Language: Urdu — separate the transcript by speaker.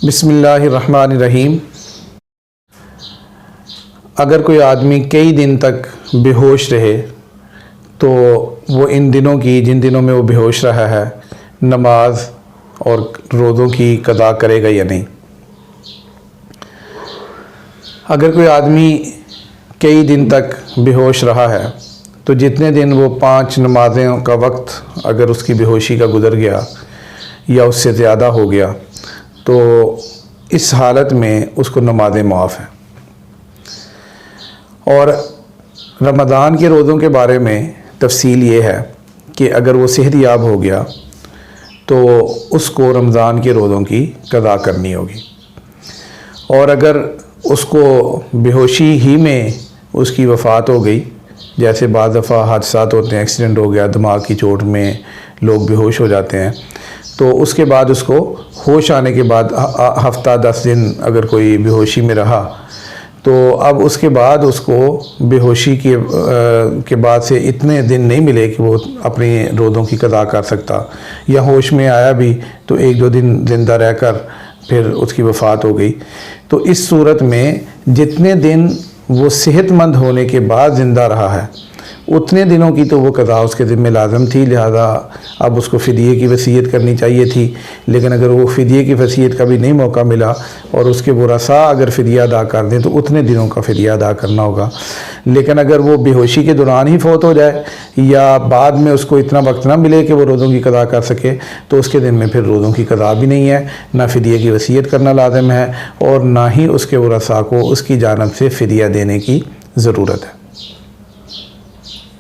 Speaker 1: بسم اللہ الرحمن الرحیم۔ اگر کوئی آدمی کئی دن تک بے ہوش رہے تو وہ ان دنوں کی جن دنوں میں وہ بے ہوش رہا ہے نماز اور روزوں کی قضا کرے گا یا نہیں۔ اگر کوئی آدمی کئی دن تک بے ہوش رہا ہے تو جتنے دن وہ 5 نمازیں کا وقت اگر اس کی بے ہوشی کا گزر گیا یا اس سے زیادہ ہو گیا تو اس حالت میں اس کو نمازیں معاف ہیں۔ اور رمضان کے روزوں کے بارے میں تفصیل یہ ہے کہ اگر وہ صحت یاب ہو گیا تو اس کو رمضان کے روزوں کی قضا کرنی ہوگی، اور اگر اس کو بے ہوشی ہی میں اس کی وفات ہو گئی، جیسے بعض دفعہ حادثات ہوتے ہیں، ایکسیڈنٹ ہو گیا، دماغ کی چوٹ میں لوگ بے ہوش ہو جاتے ہیں، تو اس کے بعد اس کو ہوش آنے کے بعد ہفتہ 10 دن اگر کوئی بے ہوشی میں رہا تو اب اس کے بعد اس کو بے ہوشی کے بعد سے اتنے دن نہیں ملے کہ وہ اپنی روزوں کی قضا کر سکتا، یا ہوش میں آیا بھی تو 1-2 دن زندہ رہ کر پھر اس کی وفات ہو گئی۔ تو اس صورت میں جتنے دن وہ صحت مند ہونے کے بعد زندہ رہا ہے اتنے دنوں کی تو وہ قضا اس کے ذمہ لازم تھی، لہذا اب اس کو فدیے کی وصیت کرنی چاہیے تھی۔ لیکن اگر وہ فدیے کی وصیت کا بھی نہیں موقع ملا اور اس کے ورثاء اگر فدیہ ادا کر دیں تو اتنے دنوں کا فدیہ ادا کرنا ہوگا۔ لیکن اگر وہ بے ہوشی کے دوران ہی فوت ہو جائے یا بعد میں اس کو اتنا وقت نہ ملے کہ وہ روزوں کی قضا کر سکے تو اس کے دن میں پھر روزوں کی قضا بھی نہیں ہے، نہ فدیے کی وصیت کرنا لازم ہے، اور نہ ہی اس کے ورثاء کو اس کی جانب سے فدیہ دینے کی ضرورت ہے۔